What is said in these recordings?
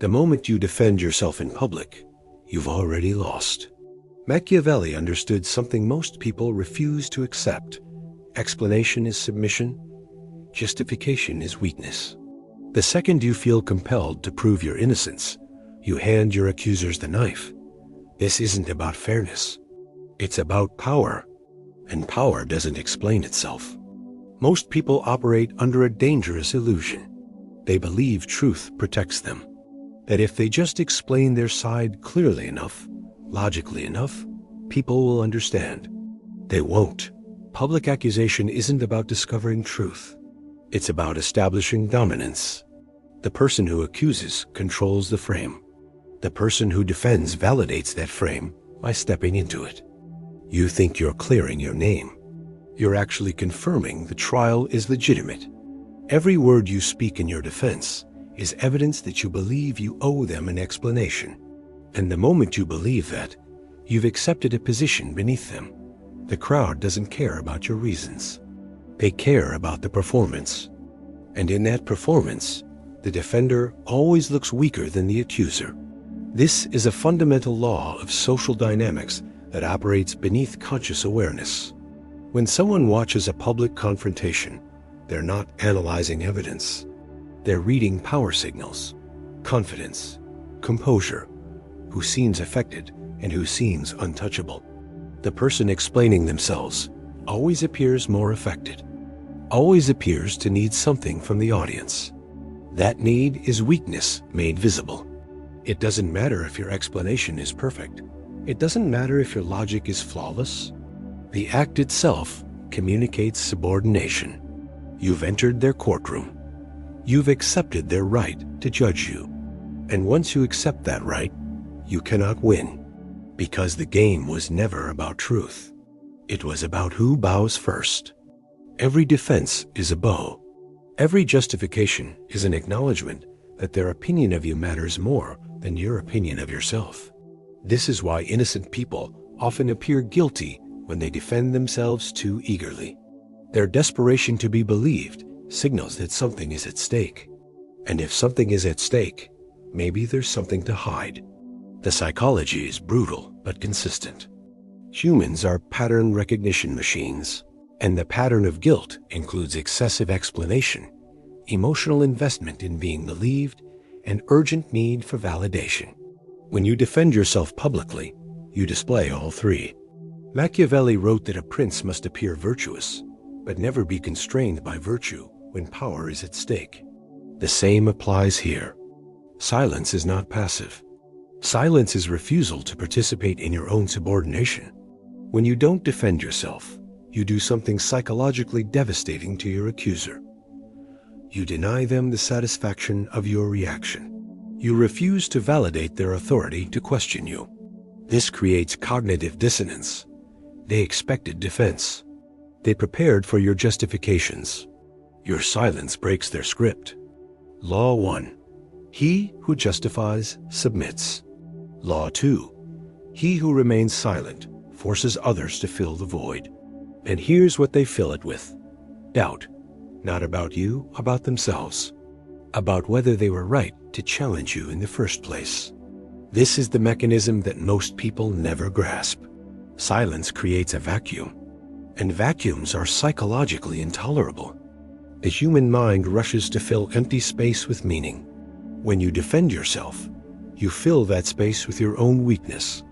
The moment you defend yourself in public, you've already lost. Machiavelli understood something most people refuse to accept. Explanation is submission. Justification is weakness. The second you feel compelled to prove your innocence, you hand your accusers the knife. This isn't about fairness. It's about power. And power doesn't explain itself. Most people operate under a dangerous illusion. They believe truth protects them. That if they just explain their side clearly enough, logically enough, people will understand. They won't. Public accusation isn't about discovering truth. It's about establishing dominance. The person who accuses controls the frame. The person who defends validates that frame by stepping into it. You think you're clearing your name. You're actually confirming the trial is legitimate. Every word you speak in your defense is evidence that you believe you owe them an explanation. And the moment you believe that, you've accepted a position beneath them. The crowd doesn't care about your reasons. They care about the performance. And in that performance, the defender always looks weaker than the accuser. This is a fundamental law of social dynamics that operates beneath conscious awareness. When someone watches a public confrontation, they're not analyzing evidence. They're reading power signals, confidence, composure, who seems affected and who seems untouchable. The person explaining themselves always appears more affected, always appears to need something from the audience. That need is weakness made visible. It doesn't matter if your explanation is perfect. It doesn't matter if your logic is flawless. The act itself communicates subordination. You've entered their courtroom. You've accepted their right to judge you. And once you accept that right, you cannot win, because the game was never about truth. It was about who bows first. Every defense is a bow. Every justification is an acknowledgement that their opinion of you matters more than your opinion of yourself. This is why innocent people often appear guilty when they defend themselves too eagerly. Their desperation to be believed signals that something is at stake. And if something is at stake, maybe there's something to hide. The psychology is brutal but consistent. Humans are pattern recognition machines, and the pattern of guilt includes excessive explanation, emotional investment in being believed, and urgent need for validation. When you defend yourself publicly, you display all three. Machiavelli wrote that a prince must appear virtuous, but never be constrained by virtue when power is at stake. The same applies here. Silence is not passive. Silence is refusal to participate in your own subordination. When you don't defend yourself, you do something psychologically devastating to your accuser. You deny them the satisfaction of your reaction. You refuse to validate their authority to question you. This creates cognitive dissonance. They expected defense. They prepared for your justifications. Your silence breaks their script. Law 1. He who justifies submits. Law 2. He who remains silent forces others to fill the void. And here's what they fill it with: doubt. Not about you, about themselves. About whether they were right to challenge you in the first place. This is the mechanism that most people never grasp. Silence creates a vacuum, and vacuums are psychologically intolerable. The human mind rushes to fill empty space with meaning. When you defend yourself, you fill that space with your own weakness.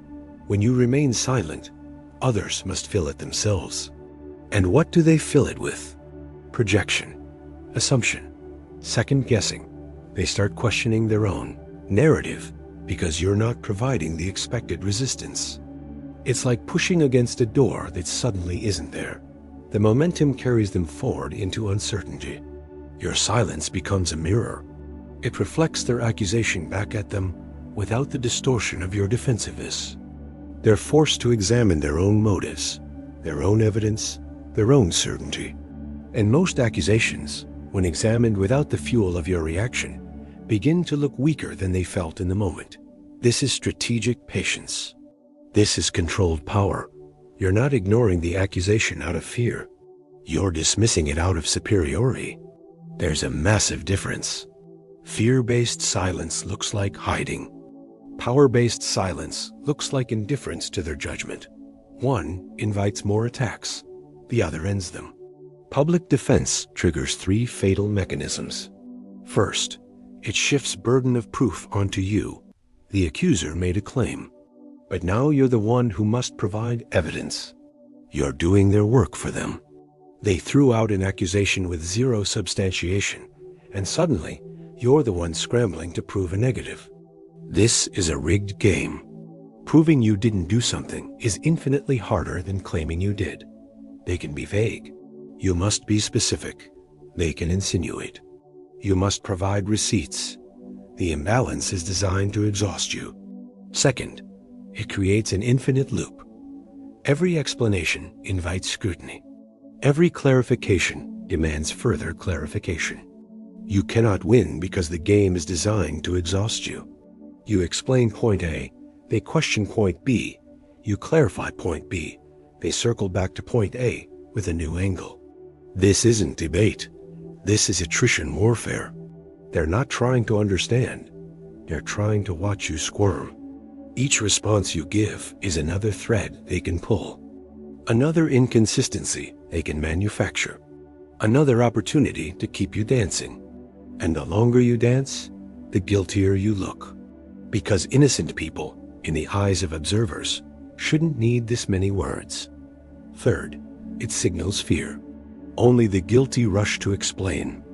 When you remain silent, others must fill it themselves. And what do they fill it with? Projection, assumption, second guessing. They start questioning their own narrative because you're not providing the expected resistance. It's like pushing against a door that suddenly isn't there. The momentum carries them forward into uncertainty. Your silence becomes a mirror. It reflects their accusation back at them without the distortion of your defensiveness. They're forced to examine their own motives, their own evidence, their own certainty. And most accusations, when examined without the fuel of your reaction, begin to look weaker than they felt in the moment. This is strategic patience. This is controlled power. You're not ignoring the accusation out of fear. You're dismissing it out of superiority. There's a massive difference. Fear-based silence looks like hiding. Power-based silence looks like indifference to their judgment. One invites more attacks, the other ends them. Public defense triggers three fatal mechanisms. First, it shifts burden of proof onto you. The accuser made a claim, but now you're the one who must provide evidence. You're doing their work for them. They threw out an accusation with zero substantiation, and suddenly, you're the one scrambling to prove a negative. This is a rigged game. Proving you didn't do something is infinitely harder than claiming you did. They can be vague. You must be specific. They can insinuate. You must provide receipts. The imbalance is designed to exhaust you. Second, it creates an infinite loop. Every explanation invites scrutiny. Every clarification demands further clarification. You cannot win because the game is designed to exhaust you. You explain point A, they question point B. You clarify point B, they circle back to point A with a new angle. This isn't debate. This is attrition warfare. They're not trying to understand. They're trying to watch you squirm. Each response you give is another thread they can pull. Another inconsistency they can manufacture. Another opportunity to keep you dancing. And the longer you dance, the guiltier you look. Because innocent people, in the eyes of observers, shouldn't need this many words. Third, it signals fear. Only the guilty rush to explain.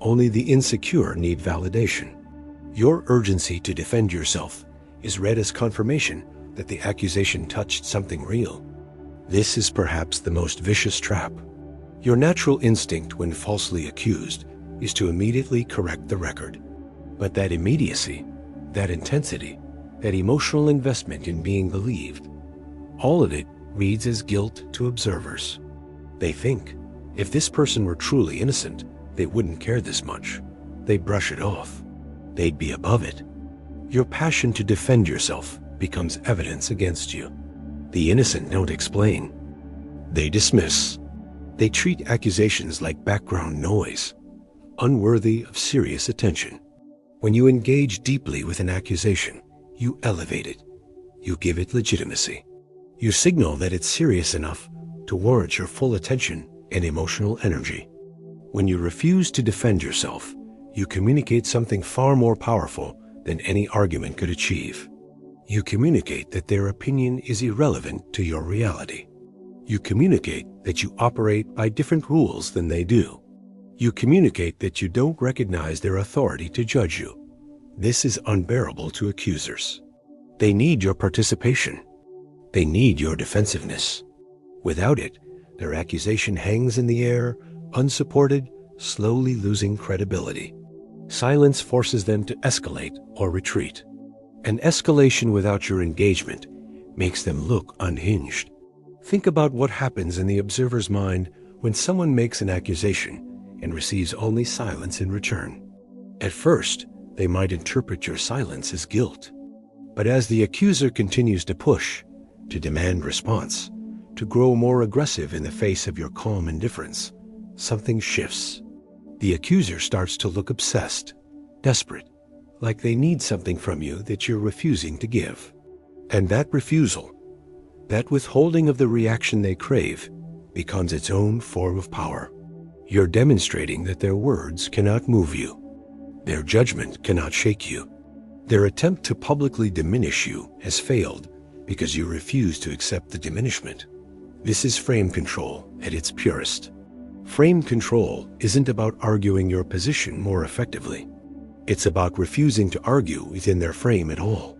Only the insecure need validation. Your urgency to defend yourself is read as confirmation that the accusation touched something real. This is perhaps the most vicious trap. Your natural instinct when falsely accused is to immediately correct the record. But that immediacy, that intensity, that emotional investment in being believed, all of it reads as guilt to observers. They think, if this person were truly innocent, they wouldn't care this much. They'd brush it off. They'd be above it. Your passion to defend yourself becomes evidence against you. The innocent don't explain. They dismiss. They treat accusations like background noise, unworthy of serious attention. When you engage deeply with an accusation, you elevate it. You give it legitimacy. You signal that it's serious enough to warrant your full attention and emotional energy. When you refuse to defend yourself, you communicate something far more powerful than any argument could achieve. You communicate that their opinion is irrelevant to your reality. You communicate that you operate by different rules than they do. You communicate that you don't recognize their authority to judge you. This is unbearable to accusers. They need your participation. They need your defensiveness. Without it, their accusation hangs in the air, unsupported, slowly losing credibility. Silence forces them to escalate or retreat. An escalation without your engagement makes them look unhinged. Think about what happens in the observer's mind when someone makes an accusation and receives only silence in return. At first, they might interpret your silence as guilt. But as the accuser continues to push, to demand response, to grow more aggressive in the face of your calm indifference, something shifts. The accuser starts to look obsessed, desperate, like they need something from you that you're refusing to give. And that refusal, that withholding of the reaction they crave, becomes its own form of power. You're demonstrating that their words cannot move you. Their judgment cannot shake you. Their attempt to publicly diminish you has failed because you refuse to accept the diminishment. This is frame control at its purest. Frame control isn't about arguing your position more effectively. It's about refusing to argue within their frame at all.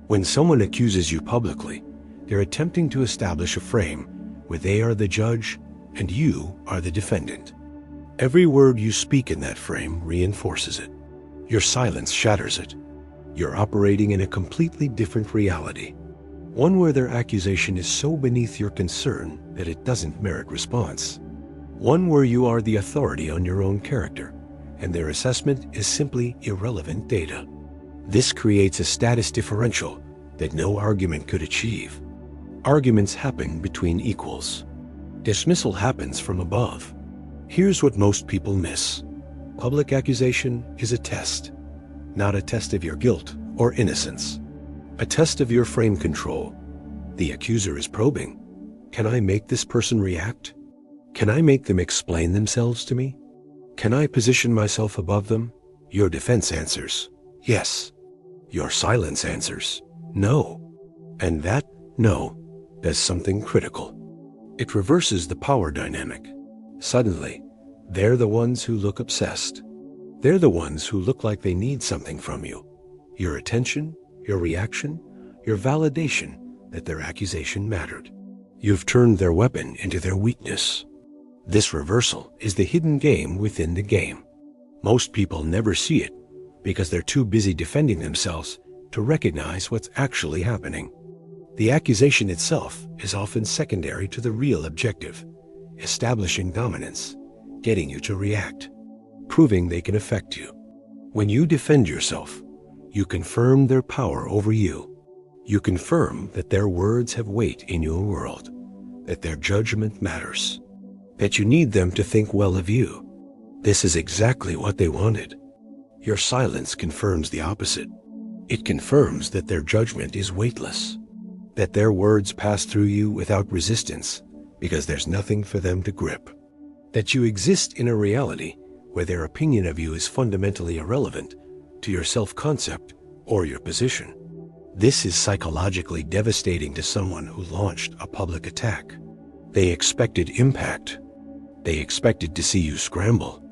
When someone accuses you publicly, they're attempting to establish a frame where they are the judge and you are the defendant. Every word you speak in that frame reinforces it. Your silence shatters it. You're operating in a completely different reality. One where their accusation is so beneath your concern that it doesn't merit response. One where you are the authority on your own character, and their assessment is simply irrelevant data. This creates a status differential that no argument could achieve. Arguments happen between equals. Dismissal happens from above. Here's what most people miss. Public accusation is a test, not a test of your guilt or innocence. A test of your frame control. The accuser is probing. Can I make this person react? Can I make them explain themselves to me? Can I position myself above them? Your defense answers, yes. Your silence answers, no. And that no does something critical. It reverses the power dynamic. Suddenly, they're the ones who look obsessed. They're the ones who look like they need something from you. Your attention, your reaction, your validation that their accusation mattered. You've turned their weapon into their weakness. This reversal is the hidden game within the game. Most people never see it because they're too busy defending themselves to recognize what's actually happening. The accusation itself is often secondary to the real objective, establishing dominance, getting you to react, proving they can affect you. When you defend yourself, you confirm their power over you. You confirm that their words have weight in your world, that their judgment matters, that you need them to think well of you. This is exactly what they wanted. Your silence confirms the opposite. It confirms that their judgment is weightless, that their words pass through you without resistance because there's nothing for them to grip, that you exist in a reality where their opinion of you is fundamentally irrelevant to your self-concept or your position. This is psychologically devastating to someone who launched a public attack. They expected impact. They expected to see you scramble.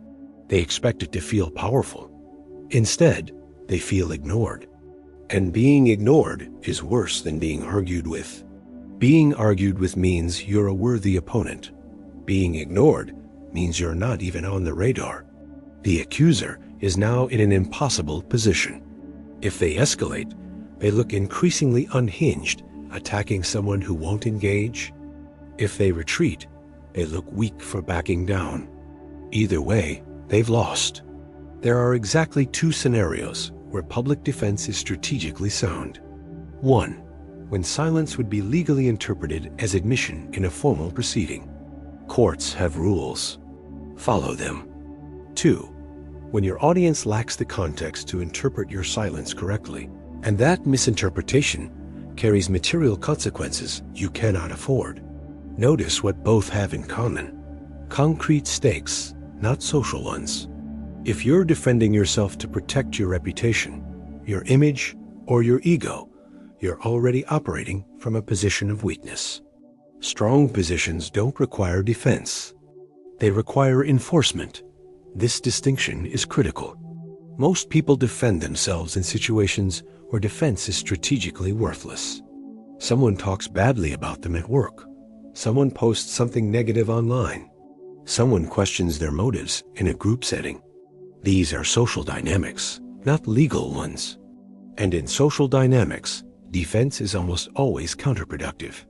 They expected to feel powerful. Instead, they feel ignored. And being ignored is worse than being argued with. Being argued with means you're a worthy opponent. Being ignored means you're not even on the radar. The accuser is now in an impossible position. If they escalate, they look increasingly unhinged, attacking someone who won't engage. If they retreat, they look weak for backing down. Either way, they've lost. There are exactly two scenarios where public defense is strategically sound. One, when silence would be legally interpreted as admission in a formal proceeding. Courts have rules. Follow them. Two, when your audience lacks the context to interpret your silence correctly, and that misinterpretation carries material consequences you cannot afford. Notice what both have in common. Concrete stakes, not social ones. If you're defending yourself to protect your reputation, your image, or your ego, you're already operating from a position of weakness. Strong positions don't require defense. They require enforcement. This distinction is critical. Most people defend themselves in situations where defense is strategically worthless. Someone talks badly about them at work. Someone posts something negative online. Someone questions their motives in a group setting. These are social dynamics, not legal ones. And in social dynamics, defense is almost always counterproductive.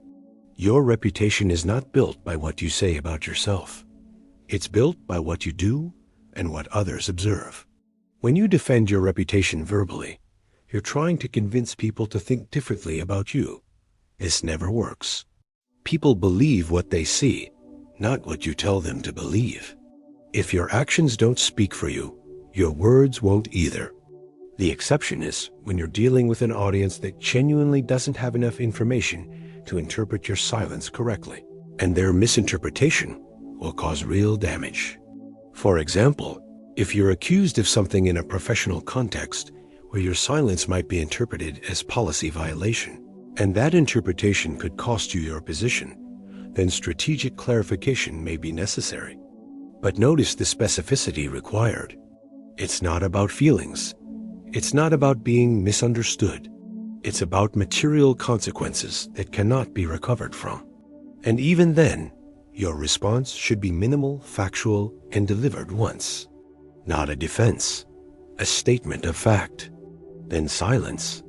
Your reputation is not built by what you say about yourself. It's built by what you do and what others observe. When you defend your reputation verbally, you're trying to convince people to think differently about you. This never works. People believe what they see, not what you tell them to believe. If your actions don't speak for you, your words won't either. The exception is when you're dealing with an audience that genuinely doesn't have enough information to interpret your silence correctly, and their misinterpretation will cause real damage. For example, if you're accused of something in a professional context where your silence might be interpreted as policy violation, and that interpretation could cost you your position, then strategic clarification may be necessary. But notice the specificity required. It's not about feelings. It's not about being misunderstood. It's about material consequences that cannot be recovered from. And even then, your response should be minimal, factual, and delivered once. Not a defense, a statement of fact. Then silence.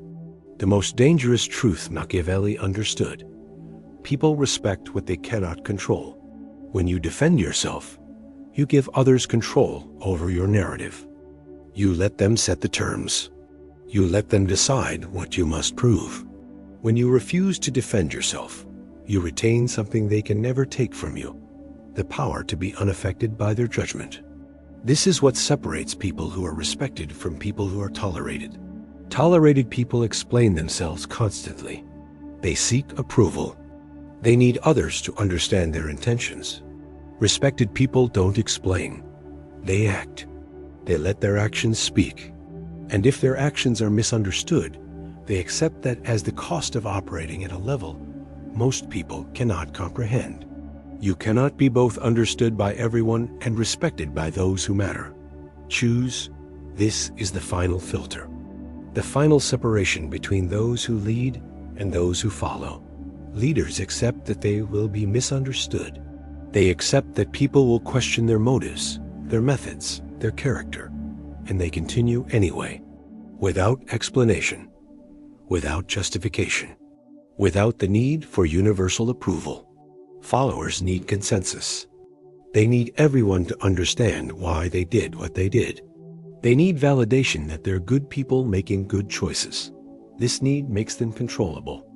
The most dangerous truth Machiavelli understood. People respect what they cannot control. When you defend yourself, you give others control over your narrative. You let them set the terms. You let them decide what you must prove. When you refuse to defend yourself, you retain something they can never take from you, the power to be unaffected by their judgment. This is what separates people who are respected from people who are tolerated. Tolerated people explain themselves constantly. They seek approval. They need others to understand their intentions. Respected people don't explain. They act. They let their actions speak. And if their actions are misunderstood, they accept that as the cost of operating at a level most people cannot comprehend. You cannot be both understood by everyone and respected by those who matter. Choose. This is the final filter. The final separation between those who lead and those who follow. Leaders accept that they will be misunderstood. They accept that people will question their motives, their methods, their character, and they continue anyway, without explanation, without justification, without the need for universal approval. Followers need consensus. They need everyone to understand why they did what they did. They need validation that they're good people making good choices. This need makes them controllable,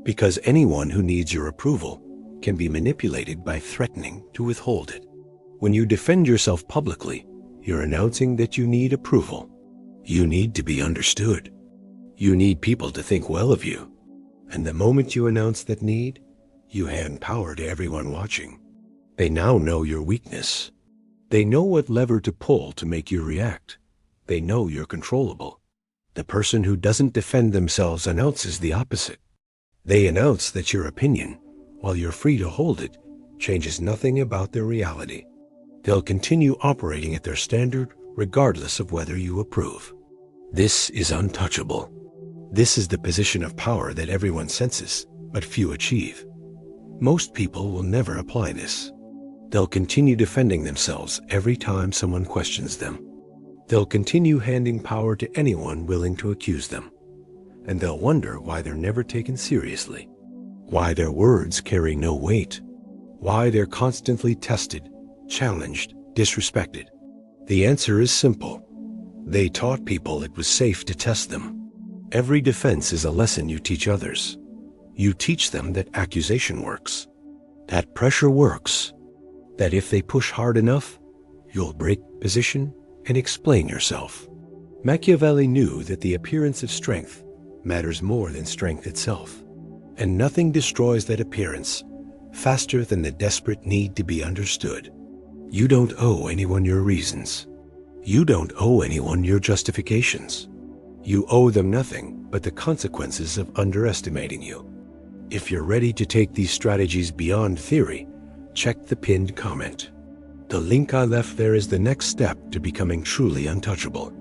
because anyone who needs your approval can be manipulated by threatening to withhold it. When you defend yourself publicly, you're announcing that you need approval. You need to be understood. You need people to think well of you. And the moment you announce that need, you hand power to everyone watching. They now know your weakness. They know what lever to pull to make you react. They know you're controllable. The person who doesn't defend themselves announces the opposite. They announce that your opinion, while you're free to hold it, changes nothing about their reality. They'll continue operating at their standard regardless of whether you approve. This is untouchable. This is the position of power that everyone senses, but few achieve. Most people will never apply this. They'll continue defending themselves every time someone questions them. They'll continue handing power to anyone willing to accuse them. And they'll wonder why they're never taken seriously, why their words carry no weight, why they're constantly tested, challenged, disrespected. The answer is simple. They taught people it was safe to test them. Every defense is a lesson you teach others. You teach them that accusation works, that pressure works, that if they push hard enough, you'll break position and explain yourself. Machiavelli knew that the appearance of strength matters more than strength itself, and nothing destroys that appearance faster than the desperate need to be understood. You don't owe anyone your reasons. You don't owe anyone your justifications. You owe them nothing but the consequences of underestimating you. If you're ready to take these strategies beyond theory, check the pinned comment. The link I left there is the next step to becoming truly untouchable.